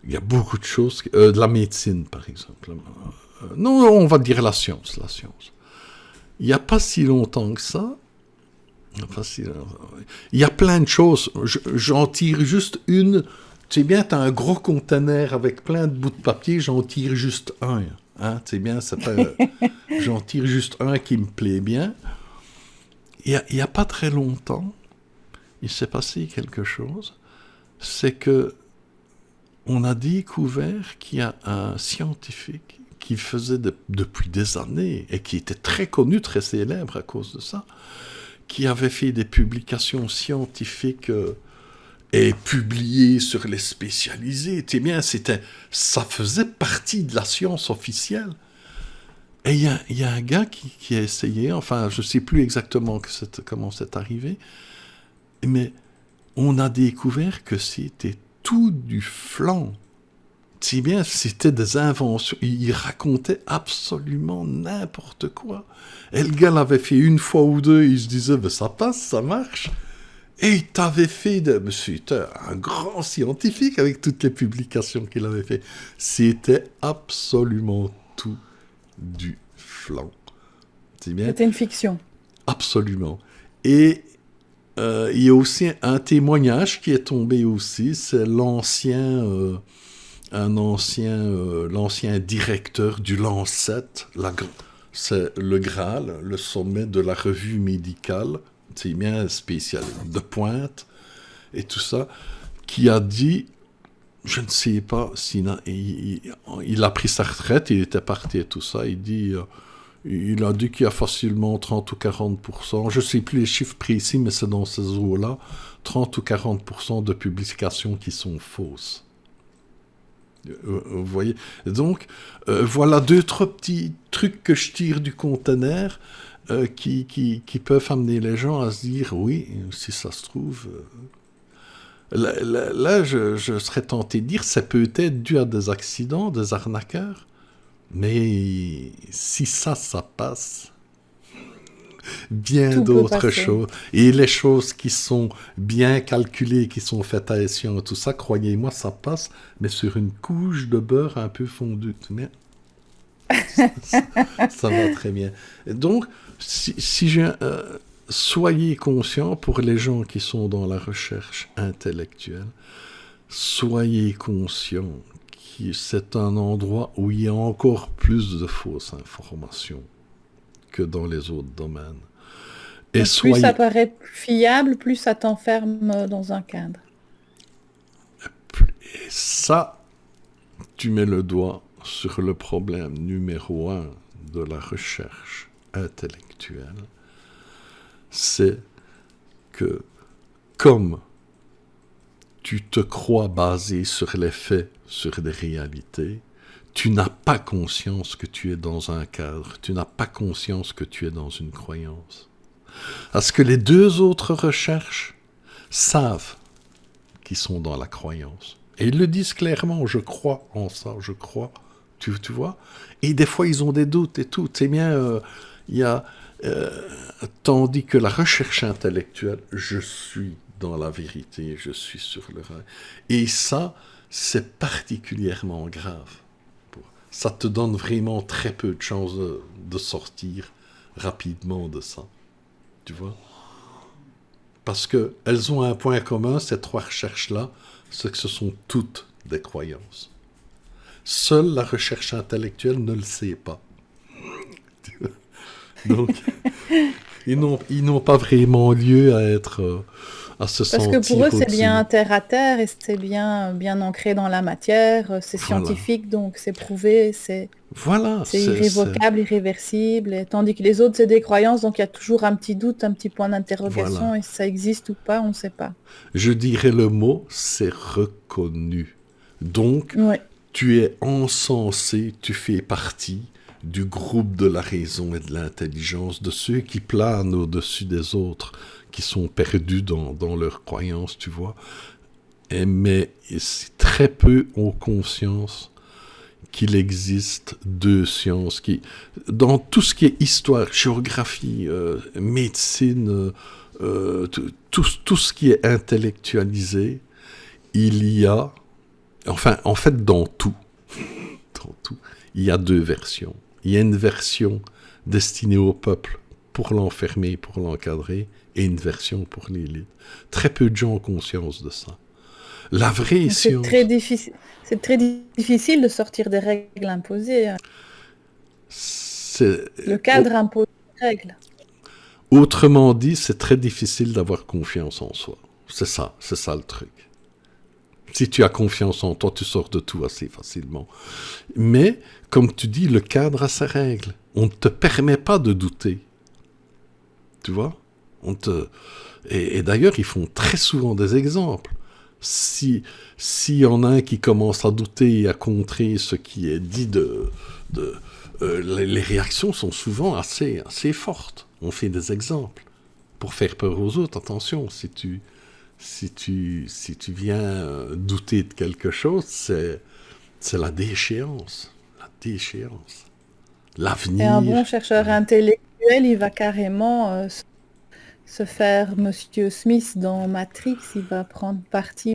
Il y a beaucoup de choses, de la médecine par exemple. Non, on va dire la science. Il n'y a pas si longtemps que ça. Il y a plein de choses. J'en tire juste une. Tu sais bien, tu as un gros conteneur avec plein de bouts de papier, j'en tire juste un. Hein, tu sais bien, j'en tire juste un qui me plaît bien. Il y a pas très longtemps, il s'est passé quelque chose. C'est que on a découvert qu'il y a un scientifique qui faisait depuis des années, et qui était très connu, très célèbre à cause de ça, qui avait fait des publications scientifiques et publiées sur les spécialisés. Tu sais bien, ça faisait partie de la science officielle. Et il y a un gars qui a essayé, enfin, je ne sais plus exactement comment c'est arrivé, mais on a découvert que c'était tout du flan. Tu sais bien, c'était des inventions. Il racontait absolument n'importe quoi. Et le gars l'avait fait une fois ou deux, il se disait, ben, ça passe, ça marche. Et il t'avait fait monsieur était un grand scientifique avec toutes les publications qu'il avait fait. C'était absolument tout du flan. C'est bien? C'était une fiction. Absolument. Et il y a aussi un témoignage qui est tombé aussi, c'est l'ancien directeur du Lancet, c'est le Graal, le sommet de la revue médicale, c'est bien spécial, de pointe, et tout ça, qui a dit, je ne sais pas, il a pris sa retraite, il était parti et tout ça, il a dit qu'il y a facilement 30 ou 40%, je ne sais plus les chiffres précis, mais c'est dans ces eaux-là, 30 ou 40% de publications qui sont fausses. Vous voyez? Donc, voilà 2-3 petits trucs que je tire du conteneur qui peuvent amener les gens à se dire, oui, si ça se trouve... Là, je serais tenté de dire, ça peut être dû à des accidents, des arnaqueurs, mais si ça passe, bien Tout peut d'autres passer. choses. Et les choses qui sont bien calculées, qui sont faites à escient, tout ça, croyez-moi, ça passe, mais sur une couche de beurre un peu fondue. Mais ça va très bien. Et donc, soyez conscients, pour les gens qui sont dans la recherche intellectuelle, soyez conscients que c'est un endroit où il y a encore plus de fausses informations que dans les autres domaines. Et Donc, plus ça paraît fiable, plus ça t'enferme dans un cadre. Et ça, tu mets le doigt sur le problème numéro 1 de la recherche intellectuelle, c'est que comme tu te crois basé sur les faits, sur des réalités, tu n'as pas conscience que tu es dans un cadre, tu n'as pas conscience que tu es dans une croyance. Parce que les deux autres recherches savent qu'ils sont dans la croyance. Et ils le disent clairement, je crois en ça, je crois, tu vois. Et des fois, ils ont des doutes et tout. C'est bien, tandis que la recherche intellectuelle, je suis dans la vérité, je suis sur le rail. Et ça, c'est particulièrement grave. Ça te donne vraiment très peu de chances de sortir rapidement de ça. Tu vois? Parce qu'elles ont un point commun, ces 3 recherches-là, c'est que ce sont toutes des croyances. Seule la recherche intellectuelle ne le sait pas. Donc, ils n'ont pas vraiment lieu à se Parce que sentir pour eux, c'est au-dessus. bien terre à terre et c'est bien ancré dans la matière, c'est scientifique, donc c'est prouvé, c'est irrévocable, irréversible, et tandis que les autres, c'est des croyances, donc il y a toujours un petit doute, un petit point d'interrogation, et si ça existe ou pas, on ne sait pas. Je dirais le mot, c'est reconnu. Donc, tu es encensé, tu fais partie du groupe de la raison et de l'intelligence, de ceux qui planent au-dessus des autres, qui sont perdus dans leurs croyances, tu vois. Mais très peu ont conscience qu'il existe 2 sciences qui, dans tout ce qui est histoire, géographie, médecine, tout ce qui est intellectualisé, il y a Enfin, en fait, dans tout, il y a 2 versions. Il y a une version destinée au peuple pour l'enfermer, pour l'encadrer, et une version pour l'élite. Très peu de gens ont conscience de ça. La vraie science... C'est très difficile de sortir des règles imposées. Le cadre impose des règles. Autrement dit, c'est très difficile d'avoir confiance en soi. C'est ça le truc. Si tu as confiance en toi, tu sors de tout assez facilement. Mais, comme tu dis, le cadre a ses règles. On ne te permet pas de douter. Tu vois ? Et d'ailleurs, ils font très souvent des exemples. S'il y en a un qui commence à douter et à contrer ce qui est dit les réactions sont souvent assez fortes. On fait des exemples pour faire peur aux autres. Attention, si tu viens douter de quelque chose, c'est la déchéance. La déchéance. L'avenir. Et un bon chercheur intellectuel, il va carrément se faire Monsieur Smith dans Matrix. Il va prendre parti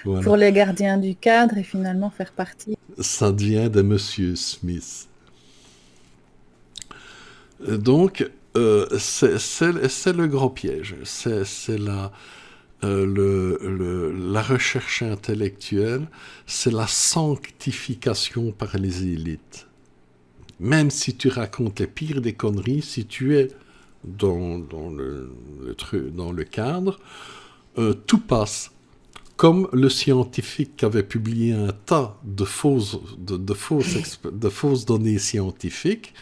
pour les gardiens du cadre et finalement faire partie. Ça devient de Monsieur Smith. Donc, c'est le gros piège. C'est la recherche intellectuelle, c'est la sanctification par les élites. Même si tu racontes les pires des conneries, si tu es dans le cadre, tout passe. Comme le scientifique qui avait publié un tas de fausses données scientifiques,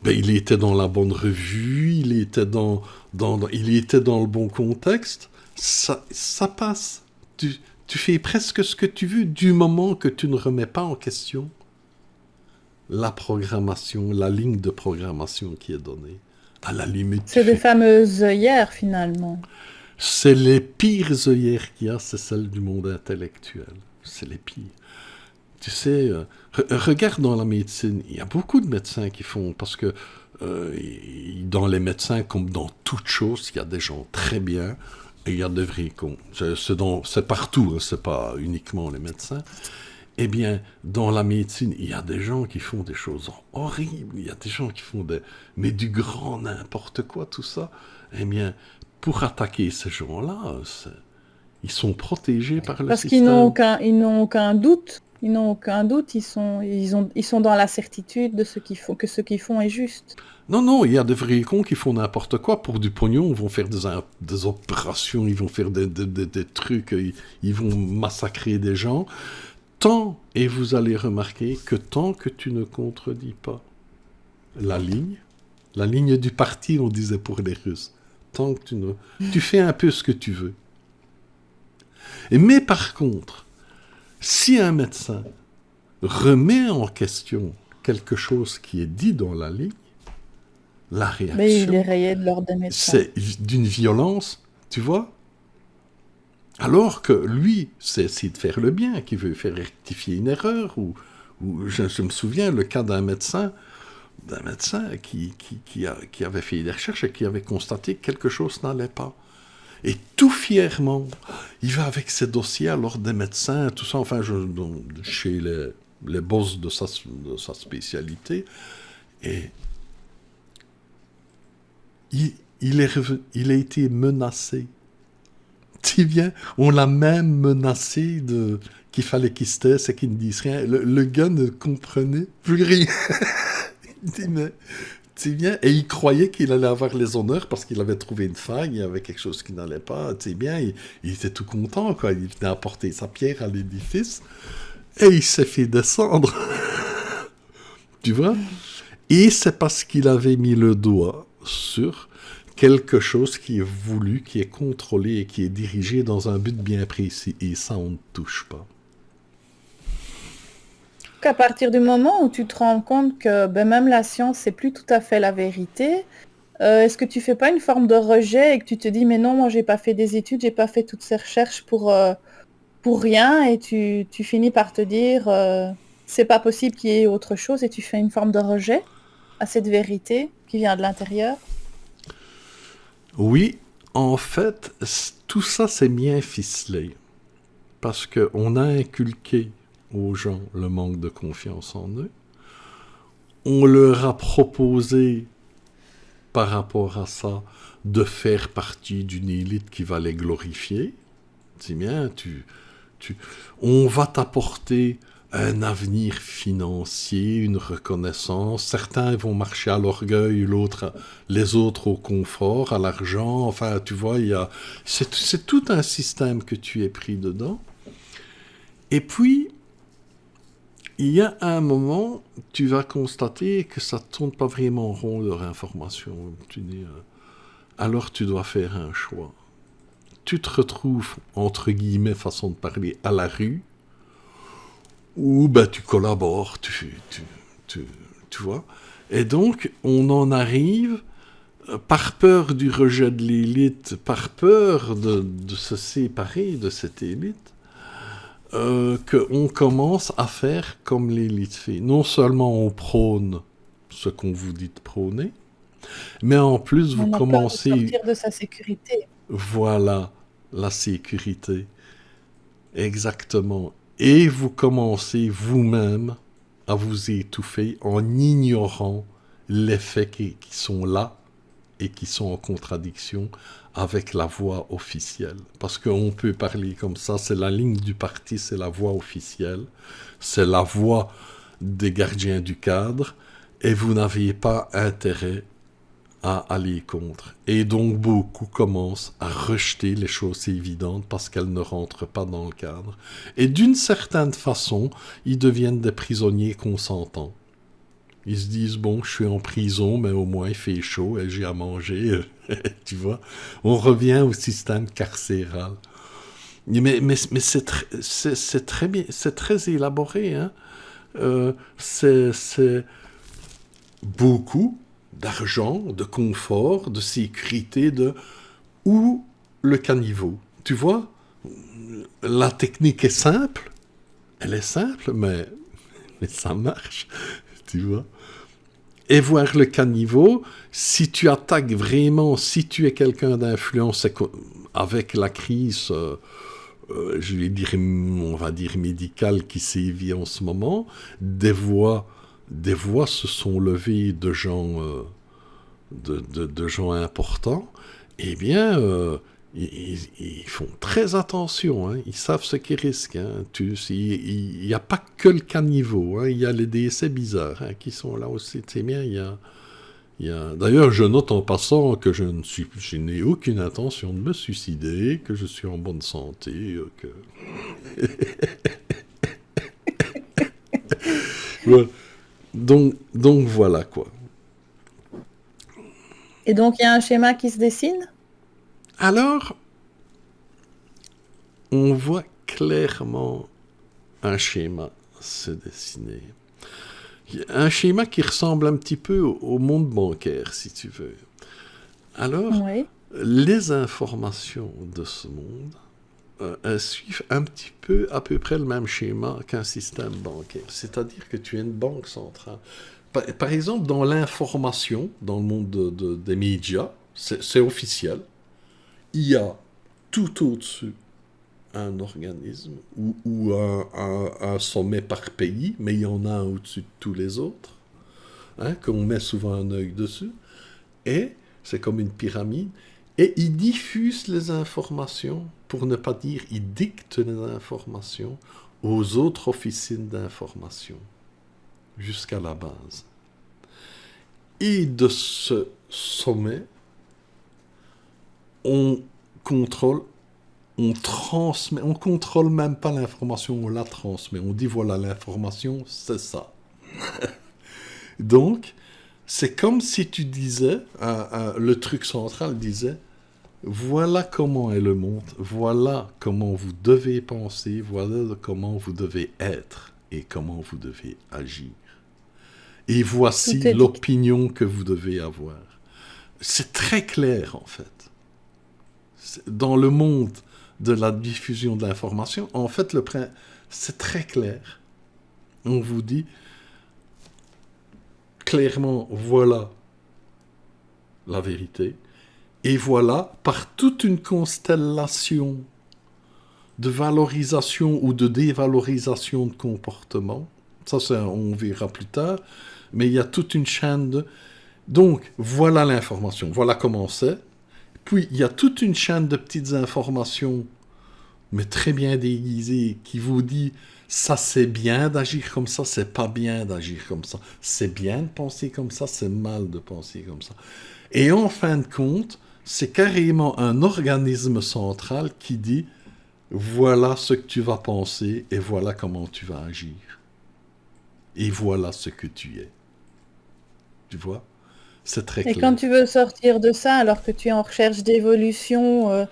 il était dans la bonne revue, il était dans le bon contexte, ça passe. Tu fais presque ce que tu veux du moment que tu ne remets pas en question la programmation, la ligne de programmation qui est donnée. À la limite. C'est des fameuses œillères, finalement. C'est les pires œillères qu'il y a, c'est celles du monde intellectuel. C'est les pires. Tu sais, regarde dans la médecine, il y a beaucoup de médecins qui font, parce que dans les médecins, comme dans toute chose, il y a des gens très bien, et il y a des vrais cons. C'est partout, hein, c'est pas uniquement les médecins. Eh bien, dans la médecine, il y a des gens qui font des choses horribles, il y a des gens qui font mais du grand n'importe quoi, tout ça. Eh bien, pour attaquer ces gens-là, ils sont protégés par le système. Parce qu'ils n'ont aucun doute. Ils n'ont aucun doute, ils sont dans la certitude de ce qu'ils font, que ce qu'ils font est juste. Non, il y a des vrais cons qui font n'importe quoi pour du pognon, ils vont faire des opérations, ils vont faire des trucs, ils vont massacrer des gens. Et vous allez remarquer que tant que tu ne contredis pas la ligne du parti, on disait pour les Russes, tant que tu fais un peu ce que tu veux. Mais par contre, si un médecin remet en question quelque chose qui est dit dans la ligne, la réaction... Mais il est rayé de l'ordre des médecins. C'est d'une violence, tu vois. Alors que lui, c'est essayer de faire le bien, qui veut faire rectifier une erreur, ou je me souviens le cas d'un médecin qui avait fait des recherches et qui avait constaté que quelque chose n'allait pas. Et tout fièrement, il va avec ses dossiers à l'ordre des médecins, tout ça, enfin, chez les boss de sa spécialité, et il a été menacé. Tu viens, on l'a même menacé qu'il fallait qu'il se taise et qu'il ne dise rien. Le gars ne comprenait plus rien. Il dit, mais tu viens, et il croyait qu'il allait avoir les honneurs parce qu'il avait trouvé une faille, il y avait quelque chose qui n'allait pas. Tu sais bien, il était tout content, quoi. Il venait apporter sa pierre à l'édifice et il s'est fait descendre. Tu vois? Et c'est parce qu'il avait mis le doigt sur quelque chose qui est voulu, qui est contrôlé et qui est dirigé dans un but bien précis. Et ça, on ne touche pas. À partir du moment où tu te rends compte que même la science, c'est plus tout à fait la vérité, est-ce que tu fais pas une forme de rejet et que tu te dis, mais non, moi, j'ai pas fait des études, j'ai pas fait toutes ces recherches pour rien, et tu finis par te dire, c'est pas possible qu'il y ait autre chose, et tu fais une forme de rejet à cette vérité qui vient de l'intérieur? Oui, en fait, tout ça, c'est bien ficelé. parce qu'on a inculqué aux gens le manque de confiance en eux. On leur a proposé, par rapport à ça, de faire partie d'une élite qui va les glorifier. C'est bien, on va t'apporter un avenir financier, une reconnaissance. Certains vont marcher à l'orgueil, les autres au confort, à l'argent. Enfin, tu vois, c'est tout un système que tu es pris dedans. Et puis, il y a un moment, tu vas constater que ça ne tourne pas vraiment rond leur information. Tu dis, alors tu dois faire un choix. Tu te retrouves, entre guillemets, façon de parler, à la rue, ou tu collabores, tu vois. Et donc, on en arrive, par peur du rejet de l'élite, par peur de se séparer de cette élite, qu'on commence à faire comme l'élite fait. Non seulement on prône ce qu'on vous dit de prôner, mais en plus vous commencez... On a peur de sortir de sa sécurité. Voilà, la sécurité. Exactement. Et vous commencez vous-même à vous étouffer en ignorant les faits qui sont là et qui sont en contradiction avec la voix officielle. Parce qu'on peut parler comme ça, c'est la ligne du parti, c'est la voix officielle, c'est la voix des gardiens du cadre, et vous n'avez pas intérêt à aller contre. Et donc beaucoup commencent à rejeter les choses évidentes parce qu'elles ne rentrent pas dans le cadre. Et d'une certaine façon, ils deviennent des prisonniers consentants. Ils se disent, bon, je suis en prison, mais au moins il fait chaud et j'ai à manger. Tu vois, on revient au système carcéral. Mais c'est très bien, c'est très élaboré. Hein. C'est beaucoup d'argent, de confort, de sécurité, ou le caniveau. Tu vois, la technique est simple, elle est simple, mais ça marche, tu vois. Et voir le caniveau, si tu attaques vraiment, si tu es quelqu'un d'influence avec la crise, je vais dire, on va dire médicale qui sévit en ce moment, des voix se sont levées de gens, de gens importants, eh bien, ils font très attention, hein, ils savent ce qu'ils risquent. Hein, il n'y a pas que le caniveau, hein, il y a les décès bizarres hein, qui sont là aussi. Tu sais bien, D'ailleurs, je note en passant que je n'ai aucune intention de me suicider, que je suis en bonne santé, que... Ouais. Donc voilà quoi. Et donc il y a un schéma qui se dessine ? Alors, on voit clairement un schéma se dessiner. Un schéma qui ressemble un petit peu au monde bancaire, si tu veux. Alors, oui. Les informations de ce monde elles suivent un petit peu, à peu près le même schéma qu'un système bancaire. C'est-à-dire que tu as une banque centrale. Par exemple, dans l'information, dans le monde des médias, c'est officiel. Il y a tout au-dessus un organisme ou un sommet par pays, mais il y en a un au-dessus de tous les autres, hein, qu'on met souvent un œil dessus. Et c'est comme une pyramide. Et il diffuse les informations, pour ne pas dire il dicte les informations aux autres officines d'information, jusqu'à la base. Et de ce sommet, on contrôle, on transmet, on contrôle même pas l'information, on la transmet. On dit voilà, l'information, c'est ça. Donc, c'est comme si tu disais, le truc central disait, voilà comment est le monde, voilà comment vous devez penser, voilà comment vous devez être et comment vous devez agir. Et voici l'opinion que vous devez avoir. C'est très clair, en fait. Dans le monde de la diffusion de l'information, en fait, c'est très clair. On vous dit clairement, voilà la vérité. Et voilà, par toute une constellation de valorisation ou de dévalorisation de comportement. Ça, on verra plus tard. Mais il y a toute une chaîne de... Donc, voilà l'information. Voilà comment c'est. Puis, il y a toute une chaîne de petites informations, mais très bien déguisées, qui vous dit ça, c'est bien d'agir comme ça, c'est pas bien d'agir comme ça. C'est bien de penser comme ça, c'est mal de penser comme ça. Et en fin de compte, c'est carrément un organisme central qui dit voilà ce que tu vas penser et voilà comment tu vas agir. Et voilà ce que tu es. Tu vois ? C'est très clair. Et quand tu veux sortir de ça, alors que tu es en recherche d'évolution,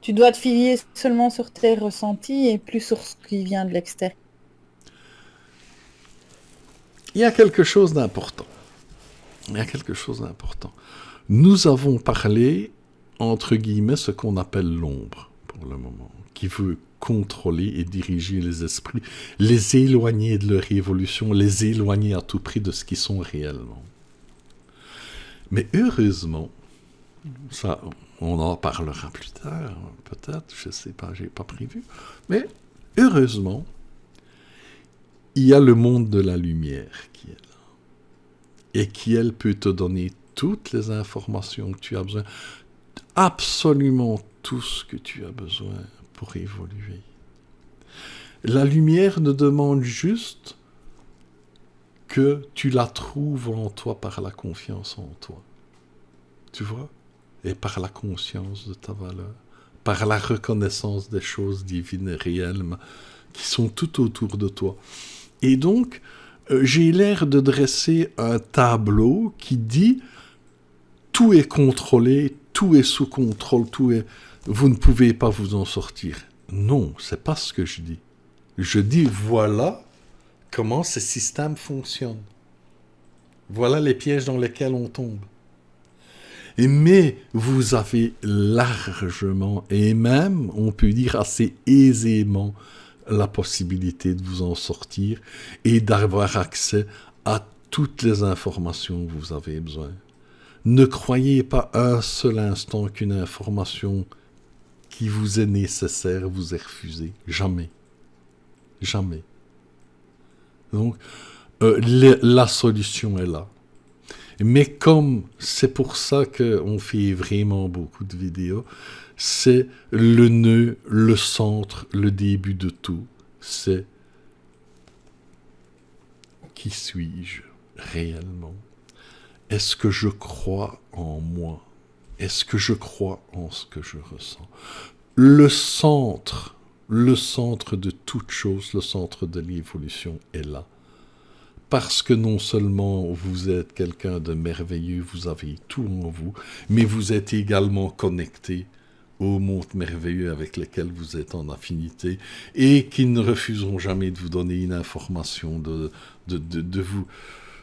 tu dois te fier seulement sur tes ressentis et plus sur ce qui vient de l'extérieur. Il y a quelque chose d'important. Nous avons parlé, entre guillemets, ce qu'on appelle l'ombre, pour le moment, qui veut contrôler et diriger les esprits, les éloigner de leur évolution, les éloigner à tout prix de ce qu'ils sont réellement. Mais heureusement, ça, on en parlera plus tard, peut-être, je ne sais pas, je n'ai pas prévu, mais heureusement, il y a le monde de la lumière qui est là, et qui, elle, peut te donner toutes les informations que tu as besoin, absolument tout ce que tu as besoin pour évoluer. La lumière ne demande juste que tu la trouves en toi par la confiance en toi. Tu vois ? Et par la conscience de ta valeur, par la reconnaissance des choses divines et réelles qui sont tout autour de toi. Et donc, j'ai l'air de dresser un tableau qui dit tout est contrôlé, tout est sous contrôle, vous ne pouvez pas vous en sortir. Non, c'est pas ce que je dis. Je dis voilà comment ces systèmes fonctionnent. Voilà les pièges dans lesquels on tombe. Mais vous avez largement, et même, on peut dire assez aisément, la possibilité de vous en sortir et d'avoir accès à toutes les informations que vous avez besoin. Ne croyez pas un seul instant qu'une information qui vous est nécessaire vous est refusée. Jamais. Jamais. Donc, la solution est là. Mais comme c'est pour ça qu'on fait vraiment beaucoup de vidéos, c'est le nœud, le centre, le début de tout. C'est qui suis-je réellement ? Est-ce que je crois en moi ? Est-ce que je crois en ce que je ressens ? Le centre de toute chose, le centre de l'évolution est là. Parce que non seulement vous êtes quelqu'un de merveilleux, vous avez tout en vous, mais vous êtes également connecté aux mondes merveilleux avec lesquels vous êtes en affinité et qui ne refuseront jamais de vous donner une information, de vous...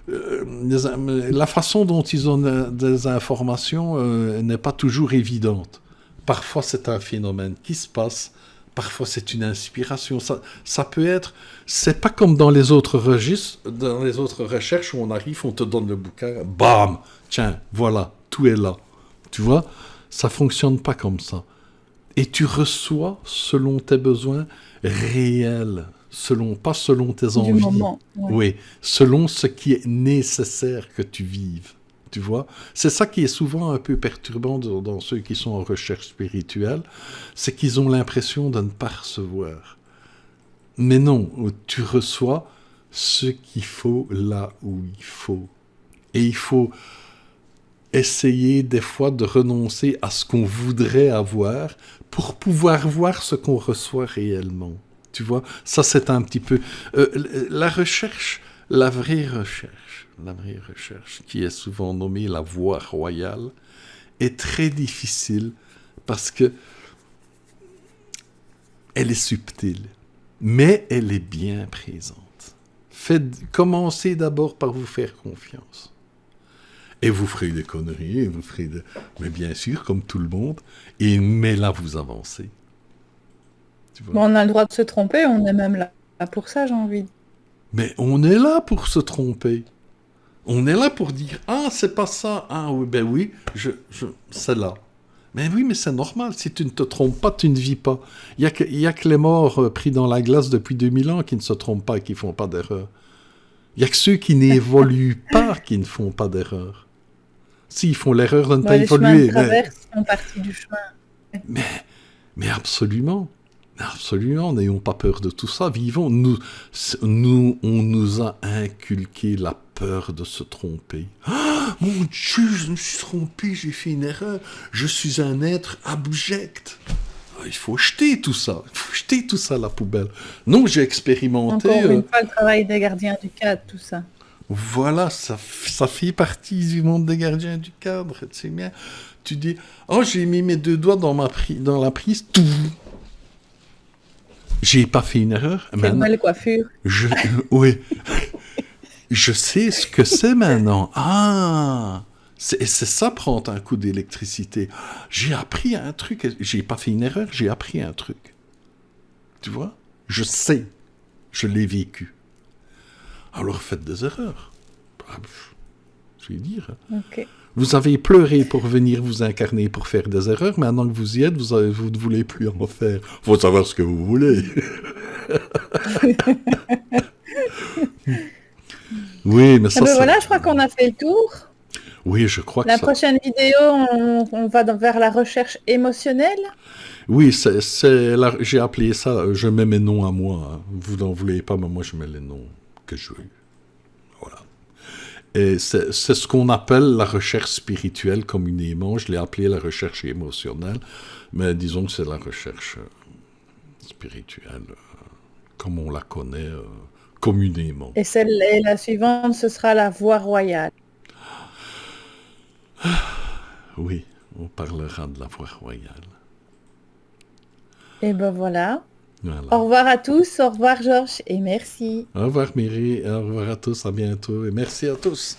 la façon dont ils ont des informations n'est pas toujours évidente. Parfois, c'est un phénomène qui se passe. Parfois, c'est une inspiration. Ça peut être... C'est pas comme dans les autres registres, dans les autres recherches où on arrive, on te donne le bouquin, bam, tiens, voilà, tout est là. Tu vois ? Ça fonctionne pas comme ça. Et tu reçois selon tes besoins réels, pas selon tes envies. Du moment, ouais. Oui, selon ce qui est nécessaire que tu vives. Tu vois ? C'est ça qui est souvent un peu perturbant dans ceux qui sont en recherche spirituelle, c'est qu'ils ont l'impression de ne pas recevoir. Mais non, tu reçois ce qu'il faut là où il faut. Et il faut essayer des fois de renoncer à ce qu'on voudrait avoir pour pouvoir voir ce qu'on reçoit réellement. Tu vois ? Ça, c'est un petit peu... la recherche, la vraie recherche, qui est souvent nommée la voie royale, est très difficile parce que elle est subtile, mais elle est bien présente. Commencez d'abord par vous faire confiance. Et vous ferez des conneries, mais bien sûr, comme tout le monde, mais là, vous avancez. Tu vois ? Bon, on a le droit de se tromper, on est même là pour ça, j'ai envie de dire. Mais on est là pour se tromper. On est là pour dire « Ah, c'est pas ça. Ah oui, ben oui, c'est là. » Mais oui, mais c'est normal. Si tu ne te trompes pas, tu ne vis pas. Il y a que les morts pris dans la glace depuis 2000 ans qui ne se trompent pas et qui ne font pas d'erreur. Il n'y a que ceux qui n'évoluent pas qui ne font pas d'erreur. S'ils font l'erreur de ne pas évoluer. Les chemins de traverse font partie du chemin. Mais absolument. Absolument. N'ayons pas peur de tout ça. Vivons. On nous a inculqué la peur de se tromper. Ah, mon Dieu, je me suis trompé, j'ai fait une erreur. Je suis un être abject. Il faut jeter tout ça. Il faut jeter tout ça à la poubelle. Non, j'ai expérimenté... Encore une fois, le travail des gardiens du cadre, tout ça. Voilà, ça fait partie du monde des gardiens du cadre. Tu sais bien, tu dis, oh, j'ai mis mes 2 doigts dans la prise, tout. J'ai pas fait une erreur. Quelle belle coiffure. Oui. Je sais ce que c'est maintenant. Ah, c'est ça prendre un coup d'électricité. J'ai appris un truc. J'ai pas fait une erreur, j'ai appris un truc. Tu vois? Je sais. Je l'ai vécu. Alors faites des erreurs. Je vais dire. Okay. Vous avez pleuré pour venir vous incarner pour faire des erreurs. Maintenant que vous y êtes, vous ne voulez plus en faire. Il faut savoir ce que vous voulez. Oui, mais ça... Voilà, je crois qu'on a fait le tour. Oui, je crois que la prochaine vidéo, on va vers la recherche émotionnelle. Oui, j'ai appelé ça, je mets mes noms à moi. Hein. Vous n'en voulez pas, mais moi je mets les noms que je veux. Voilà. Et c'est ce qu'on appelle la recherche spirituelle communément. Je l'ai appelé la recherche émotionnelle, mais disons que c'est la recherche spirituelle, comme on la connaît communément. Et la suivante, ce sera la voie royale. Oui, on parlera de la voie royale. Et ben voilà. Au revoir à tous, au revoir Georges et merci. Au revoir Myri, au revoir à tous, à bientôt et merci à tous.